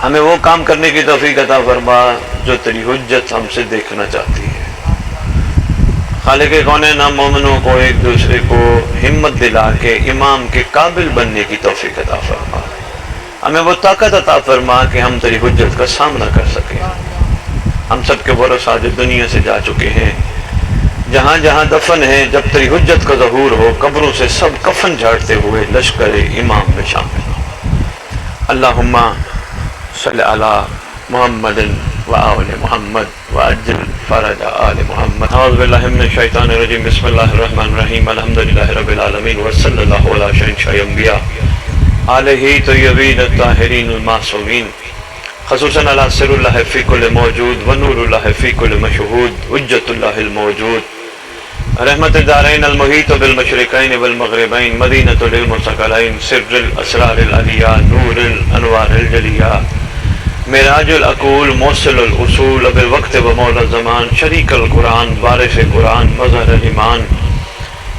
ہمیں وہ کام کرنے کی توفیق عطا فرما جو تیری حجت ہم سے دیکھنا چاہتی ہے۔ خالق کونین ہم مومنوں کو ایک دوسرے کو ہمت دلا کے امام کے قابل بننے کی توفیق عطا فرما، ہمیں وہ طاقت عطا فرما کہ ہم تیری حجت کا سامنا کر سکیں۔ ہم سب کے ورثہ جو دنیا سے جا چکے ہیں، جہاں جہاں دفن ہیں، جب تیری حجت کا ظہور ہو قبروں سے سب کفن جھاڑتے ہوئے لشکر امام میں شامل ہو۔ اللہم صلی علی محمد وآل محمد وعجل فرج آل محمد۔ اعوذ باللہ من الشیطان الرجیم، بسم اللہ الرحمن الرحیم، الحمدللہ رب العالمین، وصلی اللہ علی شہنشاہ الانبیاء آلہ طیبین الطاہرین المعصومین، خصوصاً علی سر اللہ فی کل موجود ونور اللہ فی کل مشہود، حجت اللہ الموجود، رحمت الدارین المحیط بالمشرقین والمغربین، مدینۃ العلم والثقلین، سر الاسرار العلیاء، نور الانوار الجلیاء، معراج العقول، موصل الاصول، بالوقت و مولا الزمان، شریک القرآن، وارث قرآن، مظہر الایمان،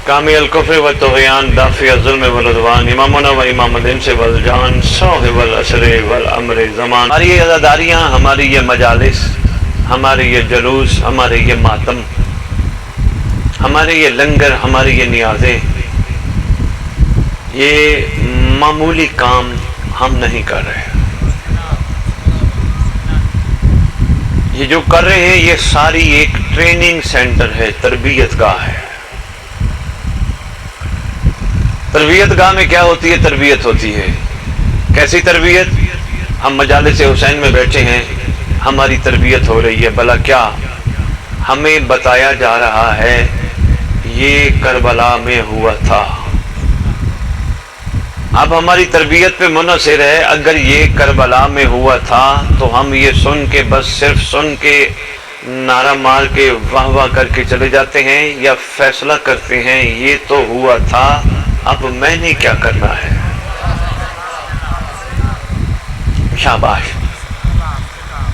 کامی الکفر والطغیان، دافع الظلم والعدوان، امامنا و امام الانس والجان، صاحب العصر والامر زمان۔ ہماری یہ عزاداریاں، ہماری یہ مجالس، ہمارے یہ جلوس، ہمارے یہ ماتم، ہمارے یہ لنگر، ہماری یہ نیازیں، یہ معمولی کام ہم نہیں کر رہے۔ یہ جو کر رہے ہیں یہ ساری ایک ٹریننگ سینٹر ہے، تربیت گاہ ہے۔ تربیت گاہ میں کیا ہوتی ہے؟ تربیت ہوتی ہے۔ کیسی تربیت؟ ہم مجالس حسین میں بیٹھے ہیں، ہماری تربیت ہو رہی ہے۔ بھلا کیا ہمیں بتایا جا رہا ہے یہ کربلا میں ہوا تھا؟ اب ہماری تربیت پہ منحصر ہے، اگر یہ کربلا میں ہوا تھا تو ہم یہ سن کے بس صرف سن کے نعرہ مار کے واہ واہ کر کے چلے جاتے ہیں، یا فیصلہ کرتے ہیں یہ تو ہوا تھا، اب میں نے کیا کرنا ہے؟ شاباش،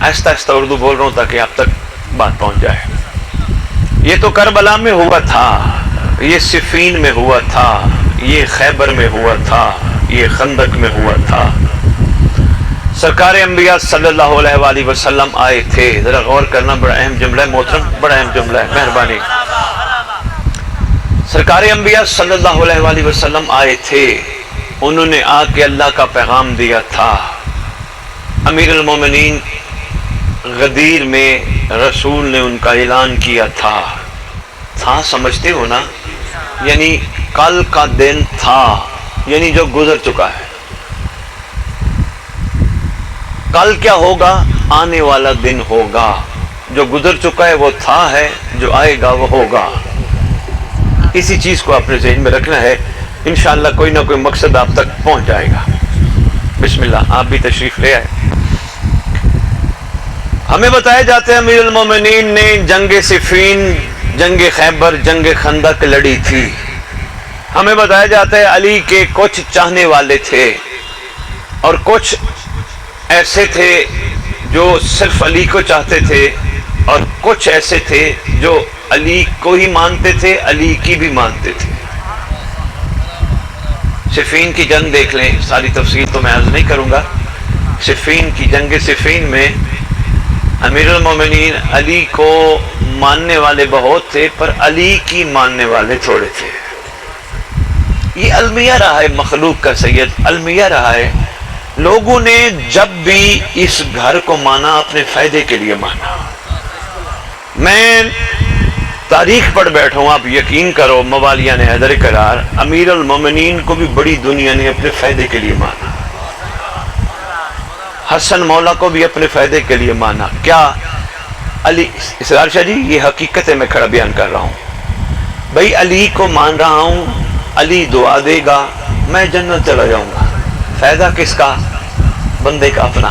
آہستہ آہستہ اردو بول رہا ہوں تاکہ آپ تک بات پہنچ جائے۔ یہ تو کربلا میں ہوا تھا، یہ صفین میں ہوا تھا، یہ خیبر میں ہوا تھا، یہ خندق میں ہوا تھا۔ سرکار انبیاء صلی اللہ علیہ وآلہ وسلم آئے تھے۔ ذرا غور کرنا، بڑا اہم جملہ ہے محترم، بڑا اہم جملہ ہے، مہربانی۔ سرکار انبیاء صلی اللہ علیہ وآلہ وسلم آئے تھے، انہوں نے آ کے اللہ کا پیغام دیا تھا۔ امیر المومنین غدیر میں رسول نے ان کا اعلان کیا تھا۔ تھا سمجھتے ہو نا؟ یعنی کل کا دن تھا، یعنی جو گزر چکا ہے۔ کل کیا ہوگا؟ آنے والا دن ہوگا۔ جو گزر چکا ہے وہ تھا ہے، جو آئے گا وہ ہوگا۔ اسی چیز کو اپنے ذہن میں رکھنا ہے، انشاءاللہ کوئی نہ کوئی مقصد آپ تک پہنچ جائے گا۔ بسم اللہ، آپ بھی تشریف لے آئے۔ ہمیں بتایا جاتا ہے امیر المومنین نے جنگ صفین، جنگ خیبر، جنگ خندق لڑی تھی۔ ہمیں بتایا جاتا ہے علی کے کچھ چاہنے والے تھے، اور کچھ ایسے تھے جو صرف علی کو چاہتے تھے، اور کچھ ایسے تھے جو علی کو ہی مانتے تھے، علی کی بھی مانتے تھے۔ صفین کی جنگ دیکھ لیں، ساری تفصیل تو میں عرض نہیں کروں گا۔ صفین کی جنگ صفین میں امیر المومنین علی کو ماننے والے بہت تھے، پر علی کی ماننے والے تھوڑے تھے۔ یہ المیہ رہا ہے مخلوق کا سید، المیہ رہا ہے۔ لوگوں نے جب بھی اس گھر کو مانا اپنے فائدے کے لیے مانا۔ میں تاریخ پڑھ بیٹھا ہوں، آپ یقین کرو، موالیان حیدر کرار، امیر المومنین کو بھی بڑی دنیا نے اپنے فائدے کے لیے مانا، حسن مولا کو بھی اپنے فائدے کے لیے مانا۔ کیا علی، اسرار شاہ جی یہ حقیقت ہے، میں کھڑا بیان کر رہا ہوں بھائی، علی کو مان رہا ہوں، علی دعا دے گا میں جنت چلا جاؤں گا، فائدہ کس کا؟ بندے کا اپنا۔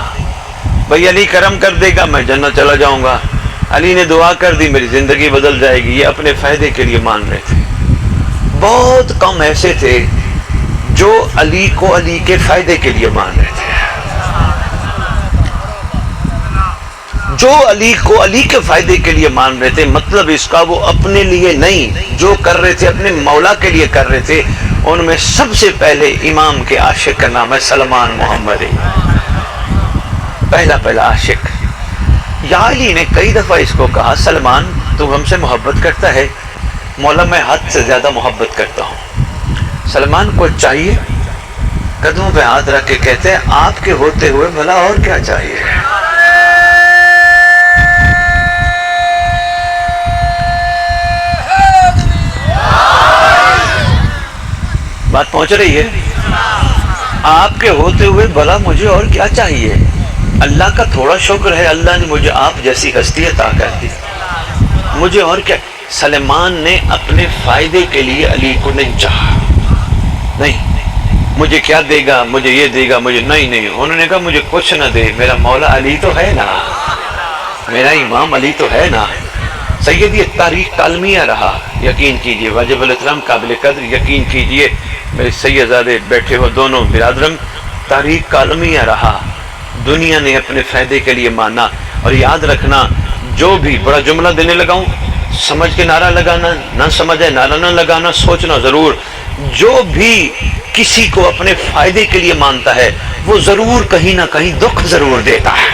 بھائی علی کرم کر دے گا میں جنت چلا جاؤں گا، علی نے دعا کر دی میری زندگی بدل جائے گی، یہ اپنے فائدے کے لیے مان رہے تھے۔ بہت کم ایسے تھے جو علی کو علی کے فائدے کے لیے مان رہے تھے، جو علی کو علی کے فائدے کے لیے مان رہے تھے، مطلب اس کا وہ اپنے لیے نہیں، جو کر رہے تھے اپنے مولا کے لیے کر رہے تھے۔ ان میں سب سے پہلے امام کے عاشق کا نام ہے سلمان محمد۔ پہلا عاشق. یا علی نے کئی دفعہ اس کو کہا سلمان تو ہم سے محبت کرتا ہے؟ مولا میں حد سے زیادہ محبت کرتا ہوں. سلمان کو چاہیے قدموں پہ ہاتھ رکھ کے کہتے ہیں آپ کے ہوتے ہوئے بھلا اور کیا چاہیے. بات پہنچ رہی ہے؟ آپ کے ہوتے ہوئے بھلا مجھے اور کیا چاہیے. اللہ کا تھوڑا شکر ہے اللہ نے مجھے آپ جیسی ہستی عطا کر دی. مجھے اور کیا. سلمان نے اپنے فائدے کے لیے علی کو نہیں چاہا. نہیں مجھے کیا دے گا، مجھے یہ دے گا، مجھے نہیں. انہوں نے کہا مجھے کچھ نہ دے، میرا مولا علی تو ہے نا، میرا امام علی تو ہے نا. سید یہ تاریخ کالمیہ رہا. یقین کیجئے واجب الاحترام قابل قدر یقین کیجئے میرے سیدزادے بیٹھے ہو دونوں برادرم، تاریخ کالمیہ رہا. دنیا نے اپنے فائدے کے لیے مانا. اور یاد رکھنا جو بھی بڑا جملہ دینے لگاؤں سمجھ کے نعرہ لگانا، نہ سمجھے نعرہ نہ لگانا، سوچنا ضرور. جو بھی کسی کو اپنے فائدے کے لیے مانتا ہے وہ ضرور کہیں نہ کہیں دکھ ضرور دیتا ہے.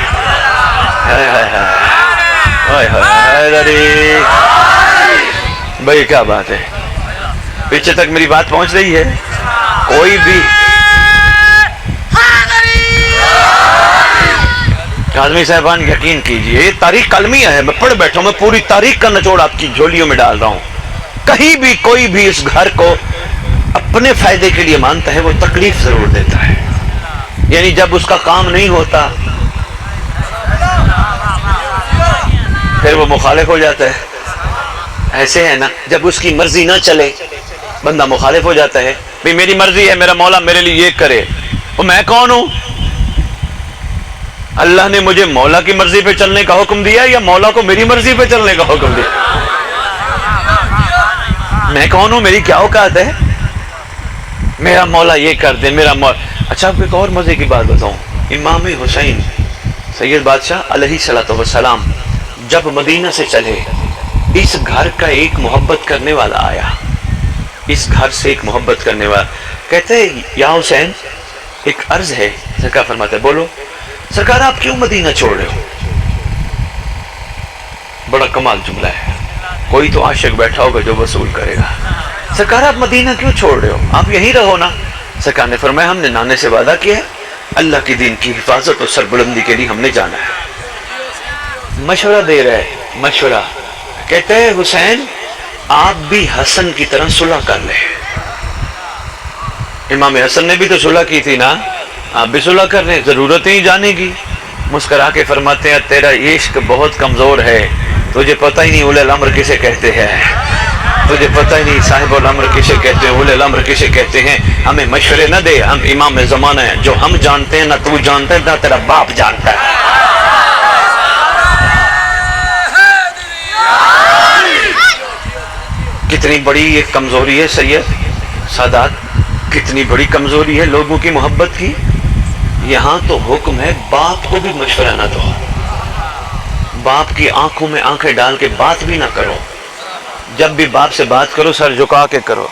بھائی کیا بات ہے، پیچھے تک میری بات پہنچ رہی ہے؟ کوئی بھی کاظمی صاحبان یقین کیجئے یہ تاریخ کلمیہ ہے. میں پڑھ بیٹھا ہوں، میں پوری تاریخ کا نچوڑ آپ کی جھولیوں میں ڈال رہا ہوں. کہیں بھی کوئی بھی اس گھر کو اپنے فائدے کے لیے مانتا ہے وہ تکلیف ضرور دیتا ہے. یعنی جب اس کا کام نہیں ہوتا پھر وہ مخالف ہو جاتا ہے. ایسے ہے نا، جب اس کی مرضی نہ چلے بندہ مخالف ہو جاتا ہے. بھئی میری مرضی ہے، میرا مولا میرے لیے یہ کرے. وہ میں کون ہوں؟ اللہ نے مجھے مولا کی مرضی پہ چلنے کا حکم دیا یا مولا کو میری مرضی پہ چلنے کا حکم دیا؟ میں کون ہوں؟ میری کیا اوقات ہے؟ میرا مولا یہ کر دے، میرا مولا. اچھا آپ کو ایک اور مزے کی بات بتاؤں. امام حسین سید بادشاہ علیہ السلام جب مدینہ سے چلے اس گھر کا ایک محبت کرنے والا آیا. اس گھر سے ایک محبت کرنے والا کہتے ہیں یا حسین ایک عرض ہے. سرکار فرماتے ہیں بولو. سرکار آپ کیوں مدینہ چھوڑ رہے ہو؟ بڑا کمال جملہ ہے. کوئی تو عاشق بیٹھا ہوگا جو وصول کرے گا. سرکار آپ مدینہ کیوں چھوڑ رہے ہو؟ آپ یہیں رہو نا. سرکار نے فرمایا ہم نے نانے سے وعدہ کیا ہے اللہ کے دین کی حفاظت اور سربلندی کے لیے ہم نے جانا ہے. مشورہ دے رہے مشورہ. کہتے ہیں حسین آپ بھی حسن کی طرح صلح کر لیں. امام حسن نے بھی تو صلح کی تھی نا، آپ بھی صلح کر لیں، ضرورت ہی جانے کی. مسکرا کے فرماتے ہیں تیرا عشق بہت کمزور ہے، تجھے پتہ ہی نہیں اولی الامر کسے کہتے ہیں، تجھے پتہ ہی نہیں صاحب الامر کسے کہتے ہیں، اولی الامر کسے کہتے ہیں. ہمیں مشورے نہ دے، ہم امام زمانہ ہیں. جو ہم جانتے ہیں نہ تو جانتا ہے نہ تیرا باپ جانتا ہے. کتنی بڑی ایک کمزوری ہے سید سادات، کتنی بڑی کمزوری ہے لوگوں کی محبت کی. یہاں تو حکم ہے باپ کو بھی مشورہ نہ دو، باپ کی آنکھوں میں آنکھیں ڈال کے بات بھی نہ کرو. جب بھی باپ سے بات کرو سر جھکا کے کرو.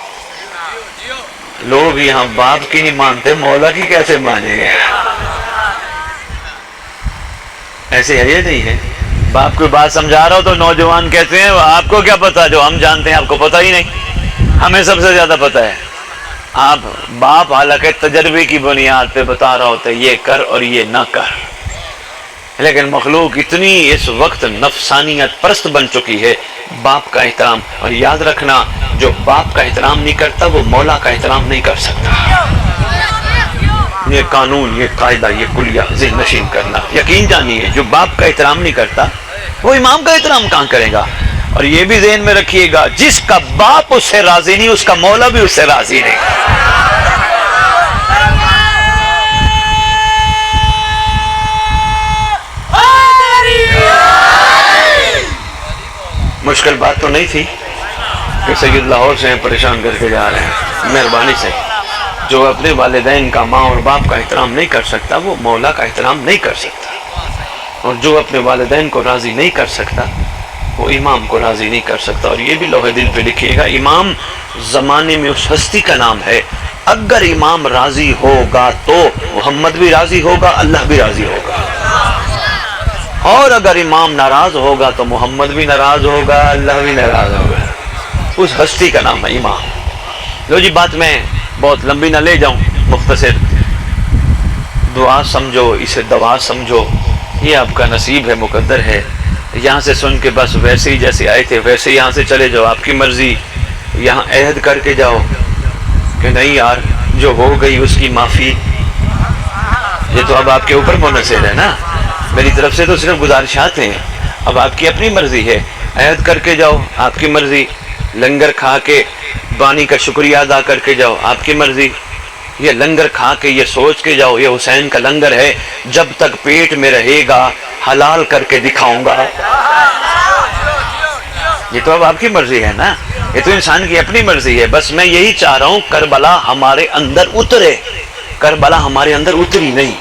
لوگ یہاں باپ کی نہیں مانتے، مولا کی کیسے مانیں گے؟ ایسے ہے یہ نہیں ہے. باپ کو بات سمجھا رہا ہو تو نوجوان کہتے ہیں آپ کو کیا پتا، جو ہم جانتے ہیں آپ کو پتا ہی نہیں، ہمیں سب سے زیادہ پتا ہے. آپ باپ حالانکہ تجربے کی بنیاد پہ بتا رہا ہوتا ہے یہ کر اور یہ نہ کر، لیکن مخلوق اتنی اس وقت نفسانیت پرست بن چکی ہے. باپ کا احترام، اور یاد رکھنا جو باپ کا احترام نہیں کرتا وہ مولا کا احترام نہیں کر سکتا. یہ قانون، یہ قاعدہ، یہ کلیہ ذہن نشین کرنا. یقین جانیے جو باپ کا احترام نہیں کرتا وہ امام کا احترام کہاں کرے گا. اور یہ بھی ذہن میں رکھیے گا جس کا باپ اس سے راضی نہیں اس کا مولا بھی اس سے راضی نہیں. مشکل بات تو نہیں تھی کہ سید لاہور سے پریشان کر کے جا رہے ہیں. مہربانی سے جو اپنے والدین کا، ماں اور باپ کا احترام نہیں کر سکتا وہ مولا کا احترام نہیں کر سکتا. اور جو اپنے والدین کو راضی نہیں کر سکتا وہ امام کو راضی نہیں کر سکتا. اور یہ بھی لوہے دل پہ لکھیے گا امام زمانے میں اس ہستی کا نام ہے. اگر امام راضی ہوگا تو محمد بھی راضی ہوگا، اللہ بھی راضی ہوگا. اور اگر امام ناراض ہوگا تو محمد بھی ناراض ہوگا، اللہ بھی ناراض ہوگا۔ اس ہستی کا نام ہے امام۔ لو جی، بات میں بہت لمبی نہ لے جاؤں، مختصر دعا سمجھو، اسے دوا سمجھو، یہ آپ کا نصیب ہے، مقدر ہے۔ یہاں سے سن کے بس ویسے ہی جیسے آئے تھے ویسے یہاں سے چلے جاؤ، آپ کی مرضی۔ یہاں عہد کر کے جاؤ کہ نہیں یار، جو ہو گئی اس کی معافی، یہ تو اب آپ کے اوپر منحصر ہے نا، میری طرف سے تو صرف گزارشات ہیں، اب آپ کی اپنی مرضی ہے۔ عہد کر کے جاؤ، آپ کی مرضی۔ لنگر کھا کے بانی کا شکریہ ادا کر کے جاؤ، آپ کی مرضی۔ یہ لنگر کھا کے یہ سوچ کے جاؤ، یہ حسین کا لنگر ہے، جب تک پیٹ میں رہے گا حلال کر کے دکھاؤں گا۔ یہ تو اب آپ کی مرضی ہے نا، یہ تو انسان کی اپنی مرضی ہے۔ بس میں یہی چاہ رہا ہوں کربلا ہمارے اندر اترے۔ کربلا ہمارے اندر اتری نہیں،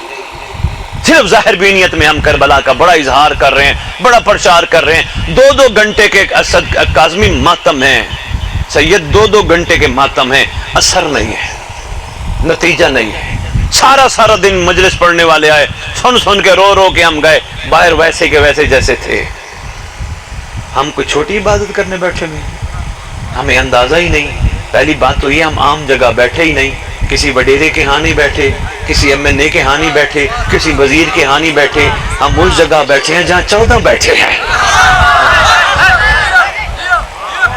صرف ظاہر بینیت میں ہم کربلا کا بڑا اظہار کر رہے ہیں، بڑا پرچار کر رہے ہیں۔ 2 گھنٹے کے اسد کاظمی ماتم ہیں سید، 2 گھنٹے کے ماتم ہیں، اثر نہیں ہے، نتیجہ نہیں ہے۔ سارا دن مجلس پڑھنے والے آئے، سن کے رو کے ہم گئے، باہر ویسے کے ویسے جیسے تھے۔ ہم کوئی چھوٹی عبادت کرنے بیٹھے نہیں، ہمیں اندازہ ہی نہیں۔ پہلی بات تو یہ، ہم عام جگہ بیٹھے ہی نہیں، کسی وڈیرے کے ہاں نہیں بیٹھے، کسی MNA کے ہاں نہیں بیٹھے، کسی وزیر کے ہاں نہیں بیٹھے، ہم اس جگہ بیٹھے ہیں جہاں 14 بیٹھے ہیں۔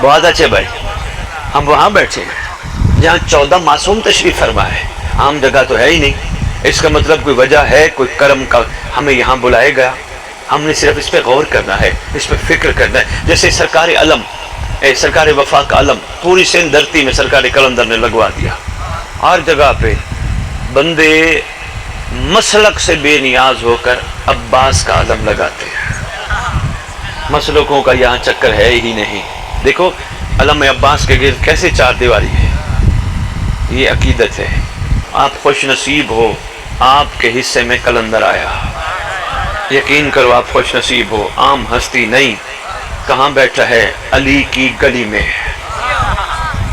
بہت اچھے بھائی، ہم وہاں بیٹھے ہیں جہاں 14 معصوم تشریف فرما ہے، عام جگہ تو ہے ہی نہیں۔ اس کا مطلب کوئی وجہ ہے، کوئی کرم کا ہمیں یہاں بلائے گیا۔ ہم نے صرف اس پہ غور کرنا ہے، اس پہ فکر کرنا ہے۔ جیسے سرکار علم، سرکار وفا کا علم پوری سندھ دھرتی میں سرکار قلندر نے لگوا دیا۔ ہر جگہ پہ بندے مسلک سے بے نیاز ہو کر عباس کا علم لگاتے ہیں۔ مسلکوں کا یہاں چکر ہے ہی نہیں۔ دیکھو علم عباس کے گرد کیسے 4 دیواری ہے، یہ عقیدت ہے۔ آپ خوش نصیب ہو، آپ کے حصے میں قلندر آیا، یقین کرو آپ خوش نصیب ہو۔ عام ہستی نہیں، کہاں بیٹھا ہے؟ علی کی گلی میں،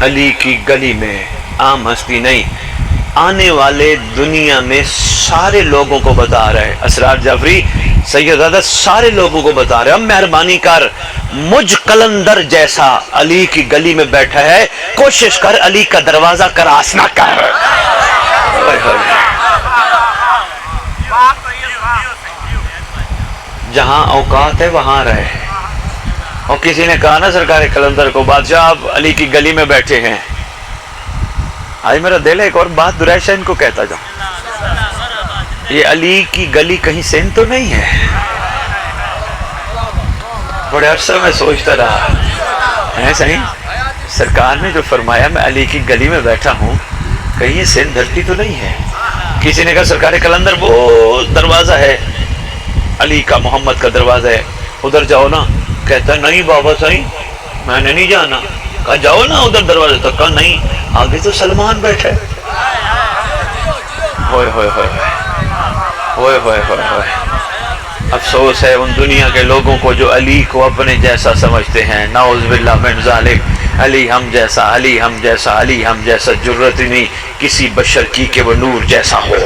علی کی گلی میں، عام ہستی نہیں۔ آنے والے دنیا میں سارے لوگوں کو بتا رہا ہے، اسرار جعفری سیدزادہ سارے لوگوں کو بتا رہے ہیں، اب مہربانی کر، مجھ قلندر جیسا علی کی گلی میں بیٹھا ہے، کوشش کر علی کا دروازہ کراس نہ کر۔ جہاں اوقات ہے وہاں رہے۔ اور کسی نے کہا نا سرکار قلندر کو، بادشاہ آپ علی کی گلی میں بیٹھے ہیں۔ آج میرا دل ہے ایک اور بات درائشہ ان کو کہتا جاؤں، یہ علی کی گلی کہیں سندھ تو نہیں ہے؟ بڑے عرصہ میں سوچتا رہا ہے، صحیح سرکار نے جو فرمایا میں علی کی گلی میں بیٹھا ہوں، کہیں یہ سندھ دھرتی تو نہیں ہے؟ کسی نے کہا سرکار قلندر وہ دروازہ ہے علی کا، محمد کا دروازہ ہے، ادھر جاؤ نا۔ کہتا نہیں بابا صحیح میں نے نہیں جانا۔ کہا جاؤ نا ادھر دروازے تک۔ کہا نہیں، آگے تو سلمان بیٹھے۔ ہوئے ہوئے ہوئے ہوئے ہوئے ہوئے ہوئے۔ افسوس ہے ان دنیا کے لوگوں کو جو علی کو اپنے جیسا سمجھتے ہیں، نعوذ باللہ من ذالک۔ علی ہم جیسا، علی ہم جیسا، علی ہم جیسا جرت نہیں کسی بشر کی کہ وہ نور جیسا ہو۔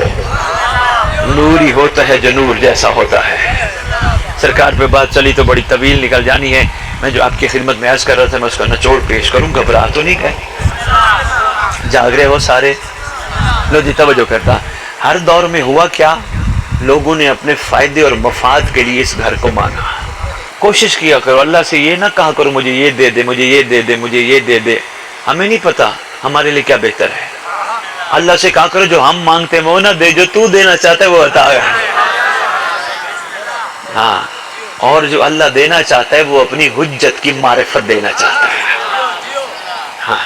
نور ہی ہوتا ہے جو نور جیسا ہوتا ہے۔ سرکار پہ بات چلی تو بڑی طویل نکل جانی ہے، میں جو آپ کی خدمت میں عرض کر رہا تھا میں اس کا نچوڑ پیش کروں، گھبرا تو نہیں گئے؟ جاگ رہے ہو سارے؟ لو جی توجہ کرتا، ہر دور میں ہوا کیا، لوگوں نے اپنے فائدے اور مفاد کے لیے اس گھر کو مانا۔ کوشش کیا کرو، اللہ سے یہ نہ کہا کرو مجھے یہ دے دے، مجھے یہ دے دے، مجھے یہ دے دے، ہمیں نہیں پتا ہمارے لیے کیا بہتر ہے۔ اللہ سے کہا کرو جو ہم مانگتے ہیں وہ نہ دے، جو تو دینا چاہتا ہے وہ عطا ہے۔ ہاں، اور جو اللہ دینا چاہتا ہے وہ اپنی حجت کی معرفت دینا چاہتا ہے۔ ہاں،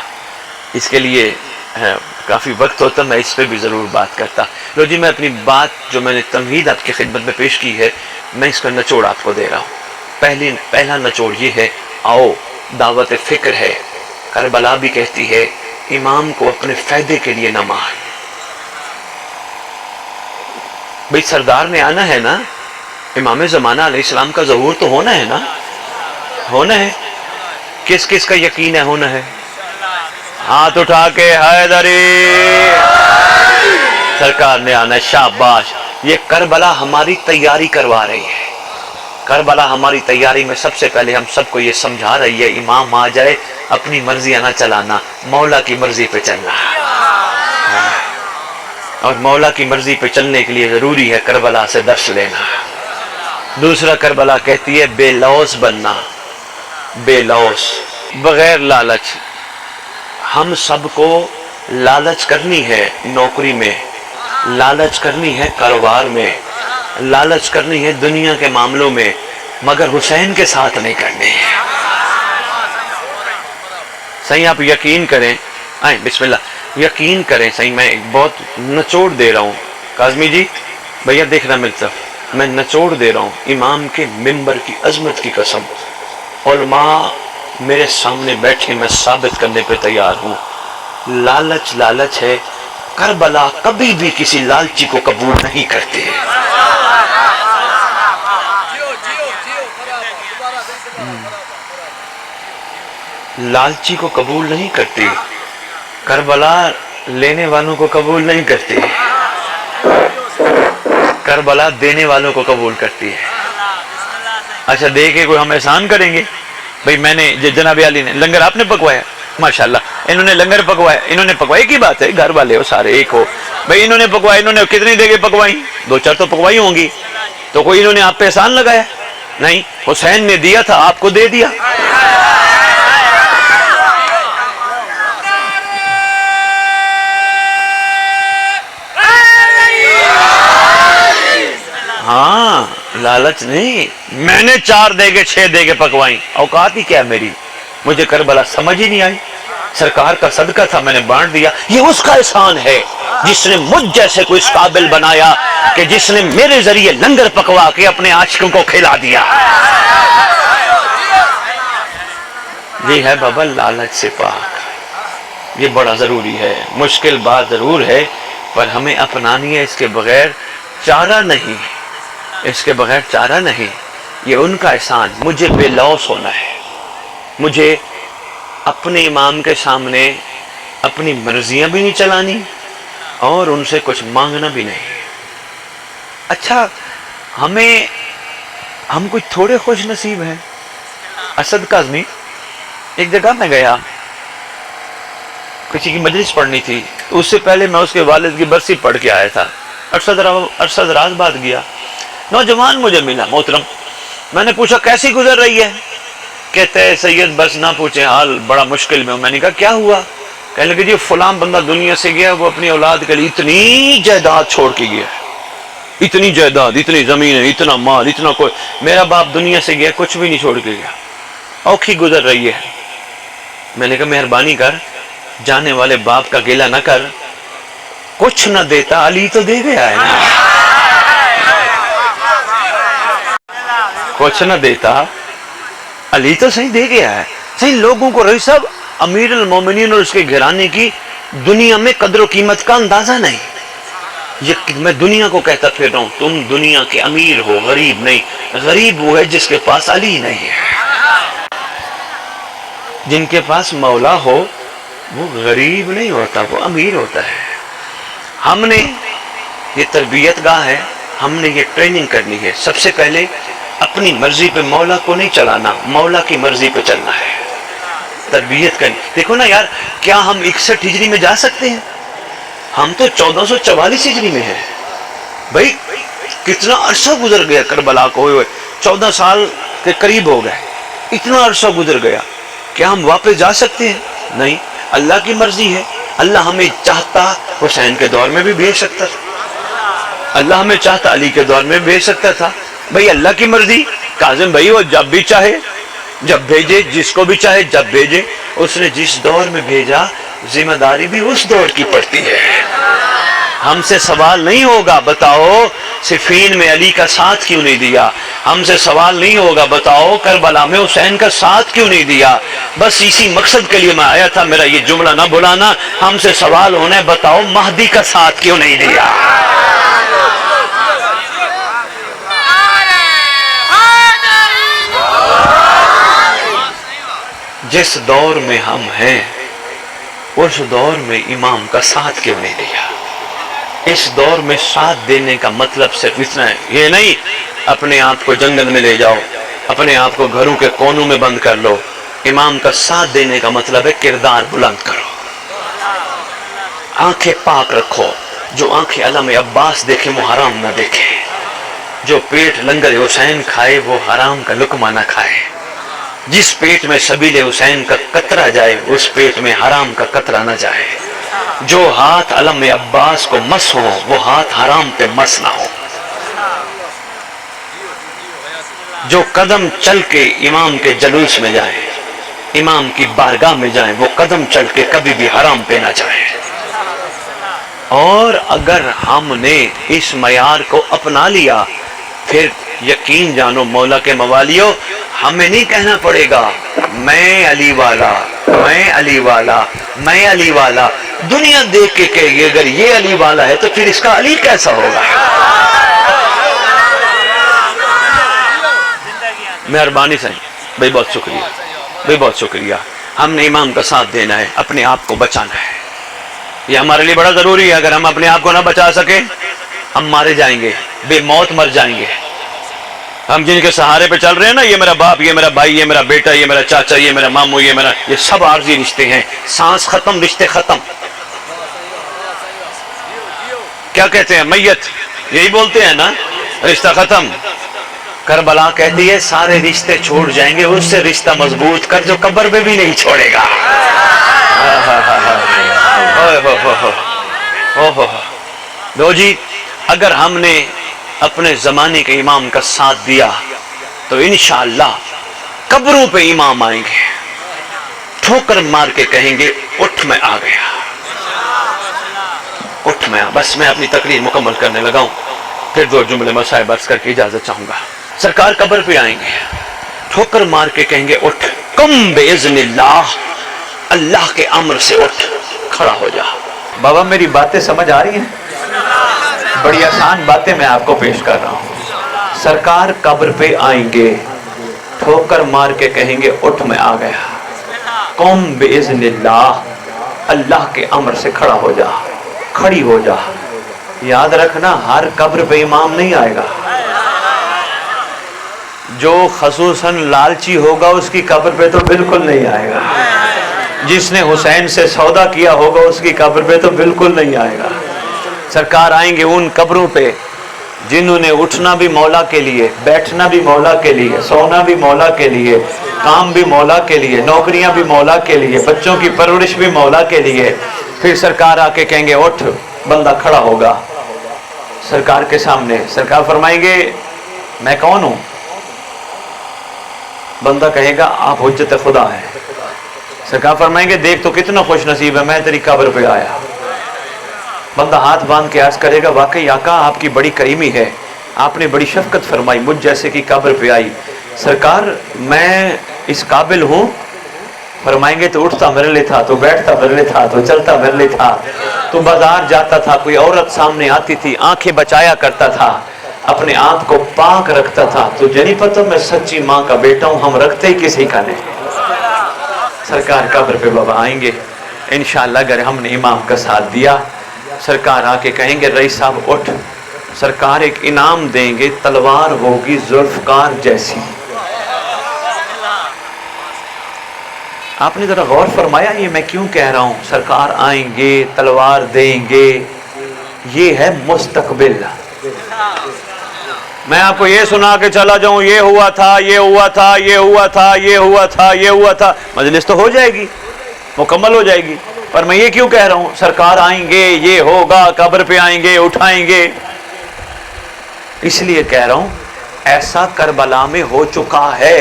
اس کے لیے کافی وقت ہوتا میں اس پہ بھی ضرور بات کرتا۔ لو جی میں اپنی بات جو میں نے تمہید آپ کی خدمت میں پیش کی ہے، میں اس کا نچوڑ آپ کو دے رہا ہوں۔ پہلا نچوڑ یہ ہے، آؤ دعوت فکر ہے۔ کربلا بھی کہتی ہے امام کو اپنے فائدے کے لیے نہ مان۔ بھئی سردار نے آنا ہے نا، امام زمانہ علیہ السلام کا ظہور تو ہونا ہے نا، ہونا ہے۔ کس کس کا یقین ہے ہونا ہے؟ ہاتھ اٹھا کے حیدری، سرکار نے آنا ہے، شاباش۔ یہ کربلا ہماری تیاری کروا رہی ہے، کربلا ہماری تیاری میں سب سے پہلے ہم سب کو یہ سمجھا رہی ہے، امام آ جائے اپنی مرضی نہ چلانا، مولا کی مرضی پہ چلنا، اور مولا کی مرضی پہ چلنے کے لیے ضروری ہے کربلا سے درس لینا۔ دوسرا کربلا کہتی ہے بے لوث بننا، بے لوث، بغیر لالچ۔ ہم سب کو لالچ کرنی ہے نوکری میں، لالچ کرنی ہے کاروبار میں، لالچ کرنی ہے دنیا کے معاملوں میں، مگر حسین کے ساتھ نہیں کرنی ہے۔ صحیح آپ یقین کریں، آئیں بسم اللہ، یقین کریں صحیح، میں ایک بہت نچوڑ دے رہا ہوں، کاظمی جی بھیا دیکھنا میری طرف، میں نچوڑ دے رہا ہوں امام کے منبر کی عظمت کی قسم، علماء میرے سامنے بیٹھے، میں ثابت کرنے پہ تیار ہوں، لالچ لالچ ہے، کربلا کبھی بھی کسی لالچی کو قبول نہیں کرتے۔ لالچی کو قبول نہیں کرتی، کربلا لینے والوں کو قبول نہیں کرتی، کربلا دینے والوں کو قبول کرتی ہے۔ اچھا دے کے کوئی ہم احسان کریں گے؟ بھئی میں نے جناب علی نے لنگر آپ نے پکوایا، ماشاءاللہ انہوں نے لنگر پکوایا، انہوں نے پکوایا، ایک ہی بات ہے، گھر والے ہو سارے ایک ہو، بھئی انہوں نے پکوایا، انہوں نے کتنی دیگیں پکوائیں؟ 2-4 تو پکوائی ہوں گی، تو کوئی انہوں نے آپ پہ احسان لگایا؟ نہیں، حسین نے دیا تھا آپ کو دے دیا۔ ہاں لالچ نہیں، میں نے 4 دیگیں 6 دیگیں پکوائیں، اوقات ہی کیا میری، مجھے کربلا سمجھ ہی نہیں آئی، سرکار کا صدقہ تھا میں نے بانٹ دیا، یہ اس کا احسان ہے جس نے مجھ جیسے کو اس قابل بنایا کہ جس نے میرے ذریعے لنگر پکوا کے اپنے عاشقوں کو کھلا دیا۔ یہ ہے بابا لالچ سے پاک، یہ بڑا ضروری ہے، مشکل بات ضرور ہے پر ہمیں اپنانی ہے، اس کے بغیر چارہ نہیں، اس کے بغیر چارہ نہیں، یہ ان کا احسان، مجھے بے لوث ہونا ہے، مجھے اپنے امام کے سامنے اپنی مرضیاں بھی نہیں چلانی اور ان سے کچھ مانگنا بھی نہیں۔ اچھا ہم کچھ تھوڑے خوش نصیب ہیں۔ اسد کاظمی ایک جگہ میں گیا، کسی کی مجلس پڑھنی تھی، اس سے پہلے میں اس کے والد کی برسی پڑھ کے آیا تھا، ارشد راز بات گیا، نوجوان مجھے ملا محترم، میں نے پوچھا کیسی گزر رہی ہے؟ کہتے ہیں سید بس نہ پوچھیں حال، بڑا مشکل میں ہوں۔ میں نے کہا کیا ہوا؟ کہنے لگے جی فلاں بندہ دنیا سے گیا، وہ اپنی اولاد کے لیے اتنی جائیداد چھوڑ کے گیا، اتنی جائیداد، اتنی زمینیں، اتنا مال، اتنا کوئی، میرا باپ دنیا سے گیا کچھ بھی نہیں چھوڑ کے گیا، اوکھی گزر رہی ہے۔ میں نے کہا مہربانی کر، جانے والے باپ کا گلہ نہ کر، کچھ نہ دیتا علی تو دے گیا ہے نا، کچھ نہ دیتا علی تو صحیح دے گیا ہے۔ صحیح لوگوں کو رہی صاحب امیر المومنین اور اس کے گھرانے کی دنیا میں قدر و قیمت کا اندازہ نہیں، یہ میں دنیا کو کہتا پھر رہا ہوں تم دنیا کے امیر ہو، غریب نہیں، غریب وہ ہے جس کے پاس علی نہیں ہے، جن کے پاس مولا ہو وہ غریب نہیں ہوتا، وہ امیر ہوتا ہے۔ ہم نے یہ تربیت گاہ ہے، ہم نے یہ ٹریننگ کرنی ہے، سب سے پہلے اپنی مرضی پہ مولا کو نہیں چلانا، مولا کی مرضی پہ چلنا ہے، تربیت کرنی۔ دیکھو نا یار، کیا ہم 61 ہجری میں جا سکتے ہیں؟ ہم تو 1444 ہجری میں ہیں بھائی، کتنا عرصہ گزر گیا کربلا کو ہوئے، 14 سال کے قریب ہو گئے، اتنا عرصہ گزر گیا، کیا ہم واپس جا سکتے ہیں؟ نہیں، اللہ کی مرضی ہے، اللہ ہمیں چاہتا حسین کے دور میں بھی بھیج سکتا تھا، اللہ ہمیں چاہتا علی کے دور میں بھی بھیج سکتا تھا، بھئی اللہ کی مرضی، کاظم بھائی وہ جب بھی چاہے جب بھیجے، جس کو بھی چاہے جب بھیجے، اس نے جس دور میں بھیجا ذمہ داری بھی اس دور کی پڑتی ہے۔ ہم سے سوال نہیں ہوگا بتاؤ صفین میں علی کا ساتھ کیوں نہیں دیا، ہم سے سوال نہیں ہوگا بتاؤ کربلا میں حسین کا ساتھ کیوں نہیں دیا، بس اسی مقصد کے لیے میں آیا تھا، میرا یہ جملہ نہ بھلانا، ہم سے سوال ہونا ہے بتاؤ مہدی کا ساتھ کیوں نہیں دیا۔ جس دور میں ہم ہیں اس دور میں امام کا ساتھ کیوں نہیں دیا؟ اس دور میں ساتھ دینے کا مطلب صرف اتنا ہے، یہ نہیں اپنے آپ کو جنگل میں لے جاؤ، اپنے آپ کو گھروں کے کونوں میں بند کر لو۔ امام کا ساتھ دینے کا مطلب ہے کردار بلند کرو، آنکھیں پاک رکھو۔ جو آنکھیں علم عباس دیکھے وہ حرام نہ دیکھے، جو پیٹ لنگر حسین کھائے وہ حرام کا لقمہ نہ کھائے، جس پیٹ میں سبیل حسین کا قطرہ جائے اس پیٹ میں حرام کا قطرہ نہ جائے، جو ہاتھ علم عباس کو مس ہو وہ ہاتھ حرام پہ مس نہ ہو، جو قدم چل کے امام کے جلوس میں جائیں، امام کی بارگاہ میں جائیں، وہ قدم چل کے کبھی بھی حرام پہ نہ جائیں۔ اور اگر ہم نے اس معیار کو اپنا لیا پھر یقین جانو مولا کے موالیو، ہمیں نہیں کہنا پڑے گا میں علی والا، میں علی والا، میں علی والا۔ دنیا دیکھ کے کہے گی اگر یہ علی والا ہے تو پھر اس کا علی کیسا ہوگا؟ مہربانی سے بھائی، بہت شکریہ بھائی، بہت شکریہ۔ ہم نے امام کا ساتھ دینا ہے، اپنے آپ کو بچانا ہے، یہ ہمارے لیے بڑا ضروری ہے۔ اگر ہم اپنے آپ کو نہ بچا سکے ہم مارے جائیں گے، بے موت مر جائیں گے۔ ہم جن کے سہارے پہ چل رہے ہیں نا، یہ میرا باپ، یہ میرا بھائی، یہ میرا بیٹا، یہ میرا چاچا، یہ میرا ماموں، یہ سب عارضی رشتے ہیں۔ سانس ختم، رشتے ختم۔ کیا کہتے ہیں؟ میت، یہی بولتے ہیں نا، رشتہ ختم۔ کربلا کہتی ہے سارے رشتے چھوڑ جائیں گے، اس سے رشتہ مضبوط کر جو قبر میں بھی نہیں چھوڑے گا۔ لو جی، اگر ہم نے اپنے زمانے کے امام کا ساتھ دیا تو انشاءاللہ قبروں پہ امام آئیں گے، ٹھوکر مار کے کہیں گے اٹھ میں آ گیا، اٹھ میں آ۔ بس میں اپنی تقریر مکمل کرنے لگا ہوں، پھر دو جملے مصائب عرض کر کے اجازت چاہوں گا۔ سرکار قبر پہ آئیں گے، ٹھوکر مار کے کہیں گے اٹھ، قم باذن اللہ، اللہ کے امر سے اٹھ، کھڑا ہو جا۔ بابا میری باتیں سمجھ آ رہی ہیں؟ بڑی آسان باتیں میں آپ کو پیش کر رہا ہوں۔ سرکار قبر پہ آئیں گے، ٹھوکر مار کے کہیں گے اٹھ میں آ گیا، قم باذن اللہ، اللہ کے امر سے کھڑا ہو جا، کھڑی ہو جا۔ یاد رکھنا ہر قبر پہ امام نہیں آئے گا، جو خصوصاً لالچی ہوگا اس کی قبر پہ تو بالکل نہیں آئے گا، جس نے حسین سے سودا کیا ہوگا اس کی قبر پہ تو بالکل نہیں آئے گا۔ سرکار آئیں گے ان قبروں پہ جنہوں نے اٹھنا بھی مولا کے لیے، بیٹھنا بھی مولا کے لیے، سونا بھی مولا کے لیے، کام بھی مولا کے لیے، نوکریاں بھی مولا کے لیے، بچوں کی پرورش بھی مولا کے لیے۔ پھر سرکار آ کے کہیں گے اٹھ، بندہ کھڑا ہوگا سرکار کے سامنے۔ سرکار فرمائیں گے میں کون ہوں؟ بندہ کہے گا آپ حجت خدا ہیں۔ سرکار فرمائیں گے دیکھ تو کتنا خوش نصیب ہے، میں تیری قبر پہ آیا۔ بندہ ہاتھ باندھ کے عرض کرے گا واقعی آقا آپ کی بڑی کریمی ہے، آپ نے بڑی شفقت فرمائی، مجھ جیسے کی قبر پہ آئی۔ سرکار میں اس قابل ہوں؟ فرمائیں گے تو اٹھتا میرے لیے تھا، تو بیٹھتا میرے لیے تھا، تو چلتا میرے لیے تھا، تو بازار جاتا تھا، کوئی عورت سامنے آتی تھی آنکھیں بچایا کرتا تھا، اپنے آپ کو پاک رکھتا تھا، تجھے نہیں پتہ میں سچی ماں کا بیٹا ہوں، ہم رکھتے ہی کسی کا نہیں۔ سرکار قبر پہ بابا آئیں گے انشاءاللہ اگر ہم نے امام کا ساتھ دیا۔ سرکار آ کے کہیں گے رئیس صاحب اٹھ۔ سرکار ایک انعام دیں گے، تلوار ہوگی ذوالفقار جیسی۔ آپ نے ذرا غور فرمایا یہ میں کیوں کہہ رہا ہوں؟ سرکار آئیں گے، تلوار دیں گے، یہ ہے مستقبل۔ میں آپ کو یہ سنا کے چلا جاؤں یہ ہوا تھا، یہ ہوا تھا، یہ ہوا تھا، یہ ہوا تھا، یہ ہوا تھا، مجلس تو ہو جائے گی، مکمل ہو جائے گی، پر میں یہ کیوں کہہ رہا ہوں؟ سرکار آئیں گے، یہ ہوگا، قبر پہ آئیں گے، اٹھائیں گے۔ اس لیے کہہ رہا ہوں ایسا کربلا میں ہو چکا ہے،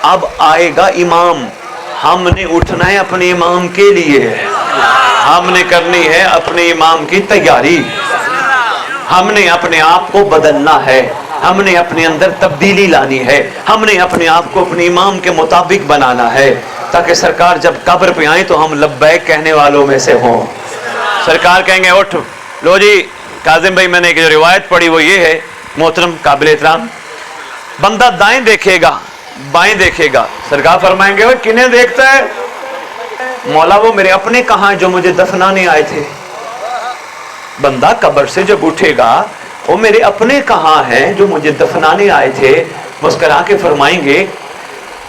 اب آئے گا امام، ہم نے اٹھنا ہے اپنے امام کے لیے، ہم نے کرنی ہے اپنے امام کی تیاری، ہم نے اپنے آپ کو بدلنا ہے، ہم نے اپنے اندر تبدیلی لانی ہے، ہم نے اپنے آپ کو اپنے امام کے مطابق بنانا ہے، تاکہ سرکار جب قبر پہ آئیں تو ہم لبیک کہنے والوں میں سے ہوں۔ سرکار کہیں گے اٹھ۔ لو جی کاظم بھائی، میں نے ایک جو روایت پڑھی وہ یہ ہے، محترم قابل احترام، بندہ دائیں دیکھے گا بائیں دیکھے گا، سرکار فرمائیں گے کنہیں دیکھتا ہے؟ مولا وہ میرے اپنے کہاں جو مجھے دفنانے آئے تھے۔ بندہ قبر سے جب اٹھے گا وہ میرے اپنے کہاں ہیں جو مجھے دفنانے آئے تھے؟ مسکرا کے فرمائیں گے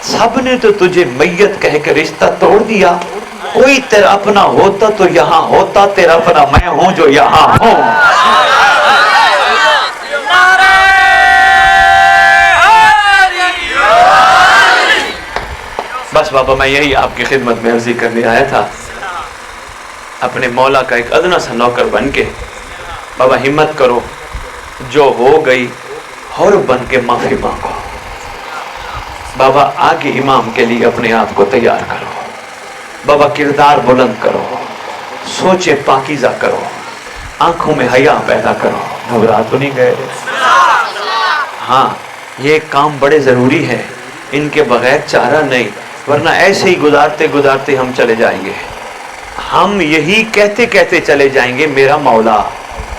سب نے تو تجھے میت کہہ کے رشتہ توڑ دیا، کوئی تیرا اپنا ہوتا تو یہاں ہوتا، تیرا اپنا میں ہوں جو یہاں ہوں۔ بس بابا میں یہی آپ کی خدمت میں عرضی کرنے آیا تھا، اپنے مولا کا ایک ادنا سا نوکر بن کے۔ بابا ہمت کرو، جو ہو گئی اور بن کے معافی مانگو۔ بابا آگے امام کے لیے اپنے آپ کو تیار کرو۔ بابا کردار بلند کرو، سوچے پاکیزہ کرو، آنکھوں میں حیا پیدا کرو۔ گھبرا تو نہیں گئے؟ ہاں یہ کام بڑے ضروری ہے، ان کے بغیر چارہ نہیں، ورنہ ایسے ہی گزارتے گزارتے ہم چلے جائیں گے۔ ہم یہی کہتے کہتے چلے جائیں گے میرا مولا۔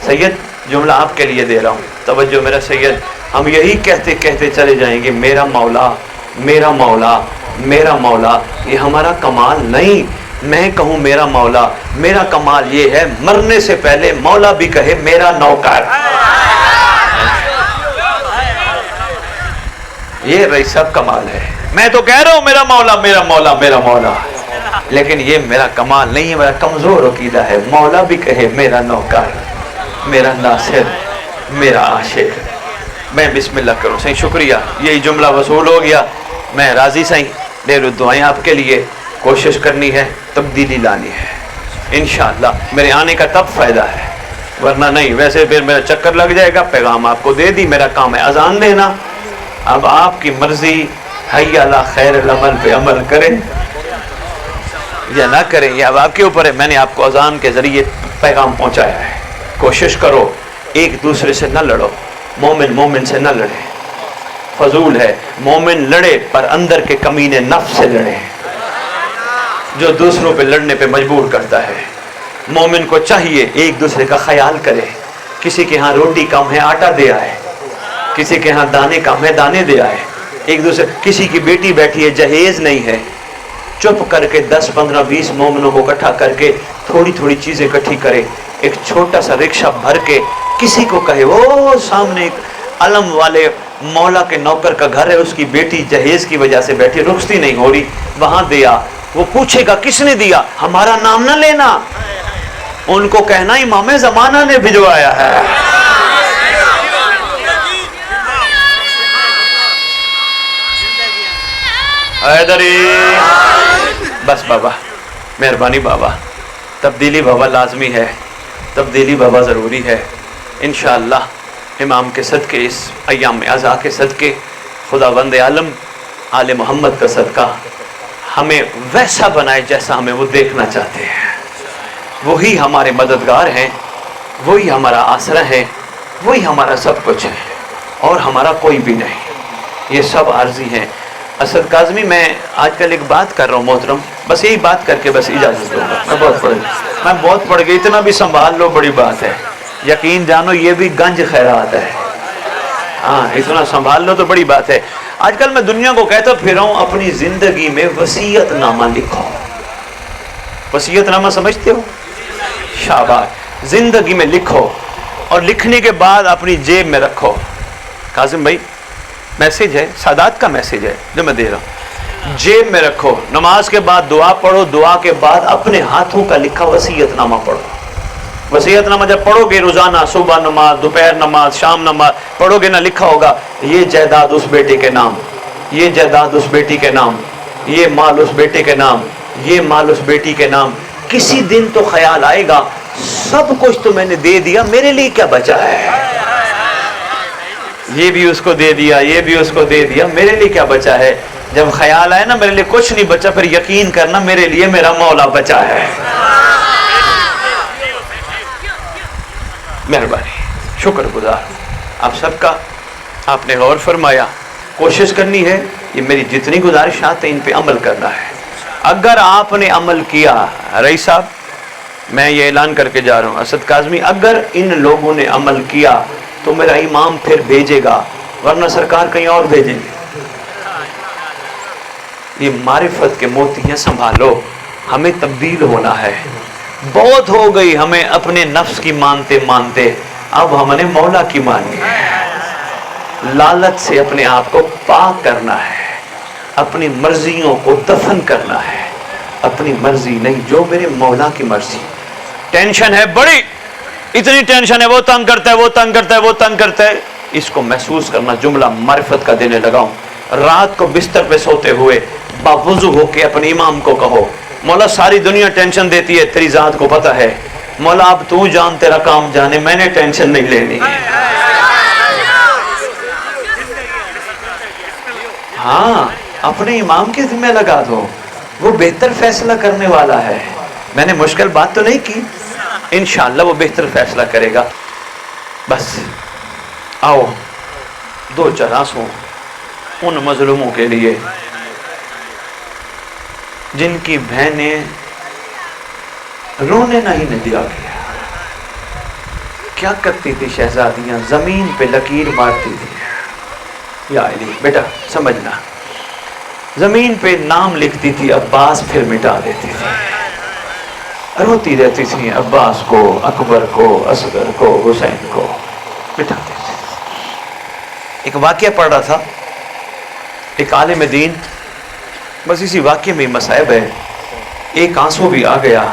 سید جملہ آپ کے لیے دے رہا ہوں، توجہ میرا سید، ہم یہی کہتے کہتے چلے جائیں گے میرا مولا میرا مولا میرا مولا۔ یہ ہمارا کمال نہیں، میں کہوں میرا مولا، میرا کمال یہ ہے مرنے سے پہلے مولا بھی کہے میرا نوکر۔ یہ رہی سب کمال ہے۔ میں تو کہہ رہا ہوں میرا مولا میرا مولا میرا مولا، لیکن یہ میرا کمال نہیں ہے، میرا کمزور عقیدہ ہے۔ مولا بھی کہے میرا نوکر، میرا ناصر، میرا عاشق۔ میں بسم اللہ کروں۔ صحیح شکریہ، یہی جملہ وصول ہو گیا۔ میں راضی صحیح، ڈھیر دعائیں آپ کے لیے، کوشش کرنی ہے، تبدیلی لانی ہے انشاءاللہ۔ میرے آنے کا تب فائدہ ہے، ورنہ نہیں، ویسے پھر میرا چکر لگ جائے گا۔ پیغام آپ کو دے دی، میرا کام ہے اذان دینا۔ اب آپ کی مرضی، حی علی خیر العمل پہ عمل کریں یا نہ کریں، یہ اب آپ کے اوپر ہے۔ میں نے آپ کو اذان کے ذریعے پیغام پہنچایا ہے۔ کوشش کرو ایک دوسرے سے نہ لڑو، مومن مومن سے نہ لڑے، فضول ہے۔ مومن لڑے پر اندر کے کمینے نفس سے لڑے، جو دوسروں پہ لڑنے پہ مجبور کرتا ہے۔ مومن کو چاہیے ایک دوسرے کا خیال کرے۔ کسی کے ہاں روٹی کم ہے آٹا دے آئے، کسی کے ہاں دانے کم ہے دانے دے آئے۔ ایک دوسرے، کسی کی بیٹی بیٹھی ہے جہیز نہیں ہے، چپ کر کے 10 15 20 مومنوں کو اکٹھا کر کے تھوڑی تھوڑی چیزیں اکٹھی کرے، ایک چھوٹا سا رکشہ بھر کے کسی کو کہے وہ سامنے ایک علم والے مولا کے نوکر کا گھر ہے، اس کی بیٹی جہیز کی وجہ سے بیٹھی، رخصتی نہیں ہو رہی، وہاں دیا۔ وہ پوچھے گا کس نے دیا، ہمارا نام نہ لینا، ان کو کہنا امام زمانہ نے بھجوایا ہے۔ حیدری بس بابا، مہربانی بابا، تبدیلی بابا لازمی ہے، تبدیلی بابا ضروری ہے انشاءاللہ۔ امام کے صدقے، اس ایام اعزا کے صدقے، خدا بند عالم آل محمد کا صدقہ ہمیں ویسا بنائے جیسا ہمیں وہ دیکھنا چاہتے ہیں۔ وہی ہمارے مددگار ہیں، وہی ہمارا آسرا ہے، وہی ہمارا سب کچھ ہے، اور ہمارا کوئی بھی نہیں، یہ سب عارضی ہیں۔ اسد کاظمی، میں آج کل ایک بات کر رہا ہوں محترم، بس یہی بات کر کے بس اجازت دوں گا۔ میں بہت پڑھ گئی، اتنا بھی سنبھال لو بڑی بات ہے، یقین جانو یہ بھی گنج خیرات ہے۔ ہاں اتنا سنبھال لو تو بڑی بات ہے۔ آج کل میں دنیا کو کہتا پھر رہا ہوں اپنی زندگی میں وصیت نامہ لکھو۔ وصیت نامہ سمجھتے ہو؟ شاباش، زندگی میں لکھو، اور لکھنے کے بعد اپنی جیب میں رکھو۔ کاظم بھائی میسیج ہے، سادات کا میسیج ہے جو میں دے رہا ہوں، جیب میں رکھو۔ نماز کے بعد دعا پڑھو، دعا کے بعد اپنے ہاتھوں کا لکھا وصیت نامہ پڑھو۔ وصیت نامہ جب پڑھو گے روزانہ، صبح نماز، دوپہر نماز، شام نماز پڑھو گے نا، لکھا ہوگا یہ جائیداد اس بیٹے کے نام، یہ جائیداد اس بیٹی کے نام، یہ مال اس بیٹے کے نام، یہ مال اس بیٹی کے نام۔ کسی دن تو خیال آئے گا سب کچھ تو میں نے دے دیا، میرے لیے کیا بچا ہے؟ یہ بھی اس کو دے دیا، یہ بھی اس کو دے دیا، میرے لیے کیا بچا ہے؟ جب خیال آئے نا میرے لیے کچھ نہیں بچا، پھر یقین کرنا میرے لیے میرا مولا بچا ہے۔ مہربانی، شکر گزار آپ سب کا، آپ نے غور فرمایا۔ کوشش کرنی ہے، یہ میری جتنی گزارشات ہیں ان پہ عمل کرنا ہے۔ اگر آپ نے عمل کیا، رئیس صاحب میں یہ اعلان کر کے جا رہا ہوں، اسد کاظمی، اگر ان لوگوں نے عمل کیا تو میرا امام پھر بھیجے گا، ورنہ سرکار کہیں اور بھیجیں گے۔ یہ معرفت کے موتیاں سنبھالو، ہمیں تبدیل ہونا ہے۔ بہت ہو گئی ہمیں اپنے نفس کی مانتے مانتے، اب ہم نے مولا کی مانی ہے. لالچ سے اپنے آپ کو پاک کرنا ہے, اپنی مرضیوں کو دفن کرنا ہے. اپنی مرضی نہیں, جو میرے مولا کی مرضی. ٹینشن ہے بڑی, اتنی ٹینشن ہے, وہ تنگ کرتا ہے, وہ تنگ کرتا ہے, وہ تنگ کرتا ہے. اس کو محسوس کرنا جملہ معرفت کا دینے لگا ہوں. رات کو بستر پہ سوتے ہوئے باوضو ہو کے اپنے امام کو کہو, مولا ساری دنیا ٹینشن دیتی ہے, تیری ذات کو پتہ ہے, مولا اب تو جان, تیرا کام جانے, میں نے ٹینشن نہیں لینی. ہاں, اپنے امام کے ذمہ لگا دو, وہ بہتر فیصلہ کرنے والا ہے. میں نے مشکل بات تو نہیں کی, انشاءاللہ وہ بہتر فیصلہ کرے گا. بس آؤ دو چار آنسو ان مظلوموں کے لیے جن کی بہنیں رونے نہیں دیا گیا. کیا کرتی تھی شہزادیاں, زمین پہ لکیر مارتی تھی. یا علی بیٹا سمجھنا, زمین پہ نام لکھتی تھی عباس, پھر مٹا دیتی تھی. روتی رہتی تھی, عباس کو, اکبر کو, اصغر کو, حسین کو مٹا دیتی تھی. ایک واقعہ پڑھ رہا تھا, ایک عالم دین, بس اسی واقعے میں مصائب ہے. ایک آنسو بھی آ گیا,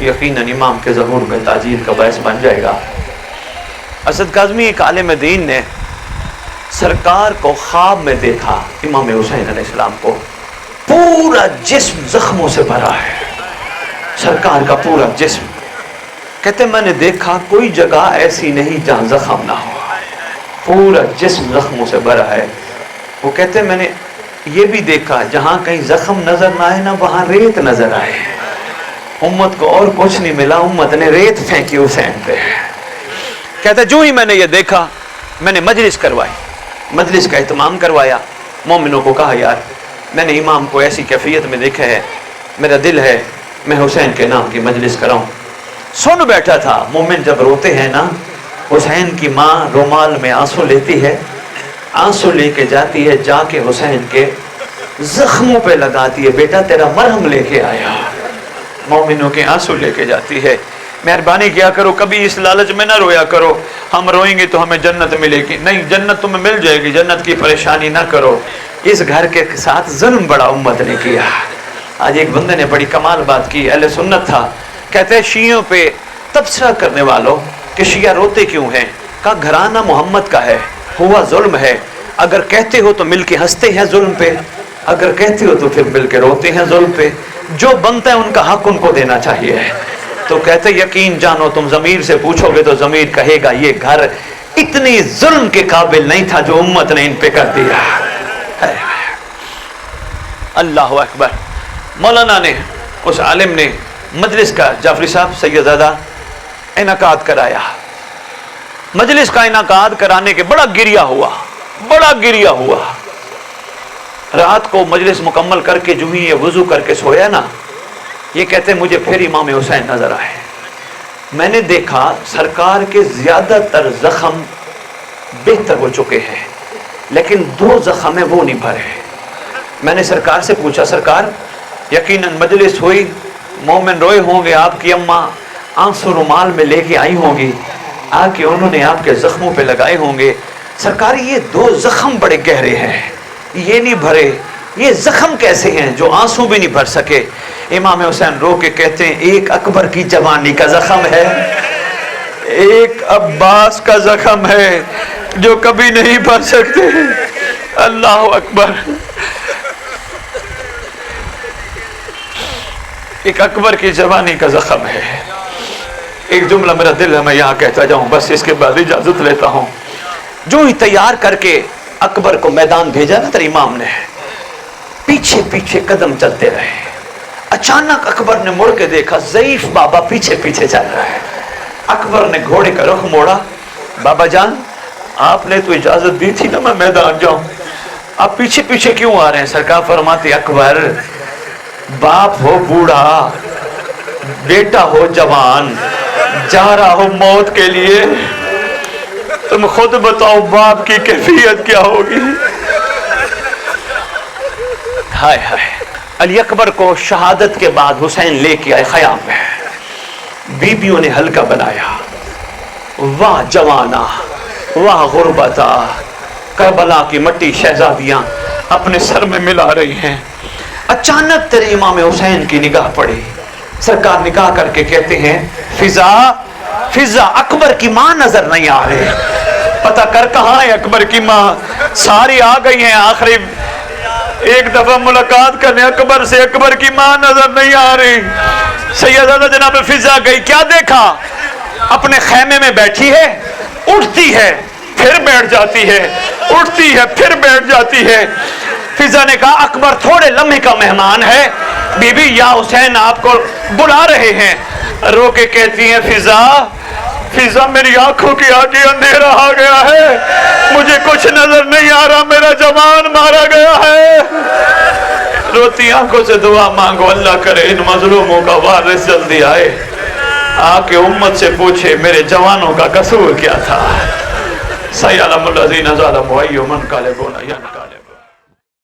یقیناً امام کے ظہور میں تاجیل کا باعث بن جائے گا. اسد کاظمی ایک عالم دین نے سرکار کو خواب میں دیکھا, امام حسین علیہ السلام کو, پورا جسم زخموں سے بھرا ہے, سرکار کا پورا جسم. کہتے میں نے دیکھا کوئی جگہ ایسی نہیں جہاں زخم نہ ہو, پورا جسم زخموں سے بھرا ہے. وہ کہتے میں نے یہ بھی دیکھا جہاں کہیں زخم نظر نہ آئے نا, وہاں ریت نظر آئے. امت کو اور کچھ نہیں ملا, امت نے ریت پھینکی حسین پہ. کہتے جو ہی میں نے یہ دیکھا, میں نے مجلس کروائی, مجلس کا اہتمام کروایا. مومنوں کو کہا یار میں نے امام کو ایسی کیفیت میں دیکھا ہے, میرا دل ہے میں حسین کے نام کی مجلس کراؤں. سن بیٹھا تھا. مومن جب روتے ہیں نا, حسین کی ماں رومال میں آنسو لیتی ہے, آنسو لے کے جاتی ہے, جا کے حسین کے زخموں پہ لگاتی ہے, بیٹا تیرا مرہم لے کے آیا. مومنوں کے آنسو لے کے جاتی ہے. مہربانی کیا کرو, کبھی اس لالچ میں نہ رویا کرو, ہم روئیں گے تو ہمیں جنت ملے گی. نہیں, جنت تمہیں مل جائے گی, جنت کی پریشانی نہ کرو. اس گھر کے ساتھ ظلم بڑا امت نے کیا. آج ایک بندے نے بڑی کمال بات کی, اہل سنت تھا, کہتے ہیں شیعوں پہ تبصرہ کرنے والوں کہ شیعہ روتے کیوں ہیں, کہا گھرانہ محمد کا ہے, ہوا ظلم ہے. اگر کہتے ہو تو مل کے ہنستے ہیں ظلم پہ, اگر کہتے ہو تو پھر مل کے روتے ہیں ظلم پہ. جو بنتا ہے ان کا حق ان کو دینا چاہیے. تو کہتے یقین جانو, تم ضمیر سے پوچھو گے تو ضمیر کہے گا یہ گھر اتنی ظلم کے قابل نہیں تھا جو امت نے ان پہ کر دیا. اللہ اکبر. مولانا نے, اس عالم نے مجلس کا, جعفری صاحب سیدزادہ, انعقاد کرایا. مجلس کا انعقاد کرانے کے بڑا گریہ ہوا, بڑا گریہ ہوا. رات کو مجلس مکمل کر کے جو ہی یہ وضو کر کے سویا نا, یہ کہتے ہیں مجھے پھر امام حسین نظر آئے. میں نے دیکھا سرکار کے زیادہ تر زخم بہتر ہو چکے ہیں, لیکن دو زخم ہیں وہ نہیں بھرے. میں نے سرکار سے پوچھا, سرکار یقیناً مجلس ہوئی, مومن روئے ہوں گے, آپ کی اماں آنسو رومال میں لے کے آئی ہوں گی, آ کے انہوں نے آپ کے زخموں پہ لگائے ہوں گے. سرکار یہ دو زخم بڑے گہرے ہیں, یہ نہیں بھرے, یہ زخم کیسے ہیں جو آنسو بھی نہیں بھر سکے. امام حسین رو کے کہتے ہیں ایک اکبر کی جوانی کا زخم ہے, ایک عباس کا زخم ہے جو کبھی نہیں بھر سکتے. اللہ اکبر. ایک اکبر کی جوانی کا زخم ہے. ایک جملہ میرا دل ہے, میں یہاں کہتا جاؤں, بس اس کے بعد اجازت لیتا ہوں. جو ہی تیار کر کے اکبر کو میدان بھیجا نا تیرے امام نے, پیچھے پیچھے قدم چلتے رہے. اچانک اکبر نے مڑ کے دیکھا ضعیف بابا پیچھے پیچھے چل رہا ہے. اکبر نے گھوڑے کا رخ موڑا, بابا جان آپ نے تو اجازت دی تھی نا میں میدان جاؤں, آپ پیچھے پیچھے کیوں آ رہے ہیں؟ سرکار فرماتے اکبر باپ ہو بوڑھا, بیٹا ہو جوان, جا رہا ہو موت کے لیے, تم خود بتاؤ باپ کی کیفیت کیا ہوگی. ہائے ہائے. علی اکبر کو شہادت کے بعد حسین لے کے آئے خیام میں, بیویوں نے حلقہ بنایا, واہ جوانا واہ غربتا، کربلا کی مٹی شہزادیاں اپنے سر میں ملا رہی ہیں۔ اچانک تیرے امام حسین کی نگاہ پڑی، سرکار نگاہ کر کے کہتے ہیں فضا فضا اکبر کی ماں نظر نہیں آ رہے، پتہ کر کہاں ہے اکبر کی ماں؟ ساری آ گئی ہیں، آخری ایک دفعہ ملاقات کرنے اکبر سے، اکبر کی ماں نظر نہیں آ رہی۔ سیدہ جناب فضا گئی، کیا دیکھا؟ اپنے خیمے میں بیٹھی ہے، اٹھتی ہے پھر بیٹھ جاتی ہے، اٹھتی ہے پھر بیٹھ جاتی ہے۔ فضا نے کہا اکبر تھوڑے لمحے کا مہمان ہے، بی بی یا حسین آپ کو بلا رہے ہیں۔ رو کے کہتی ہیں فضا فضا میری آنکھوں کی آگے اندھیرا آ گیا ہے، مجھے کچھ نظر نہیں آ رہا، میرا جوان مارا گیا ہے۔ روتی آنکھوں سے دعا مانگو، اللہ کرے ان مظلوموں کا وارث جلدی آئے، آ کے امت سے پوچھے میرے جوانوں کا قصور کیا تھا۔ سیعلم الذین ظلموا أَيَّ مُنقلبٍ ينقلبون۔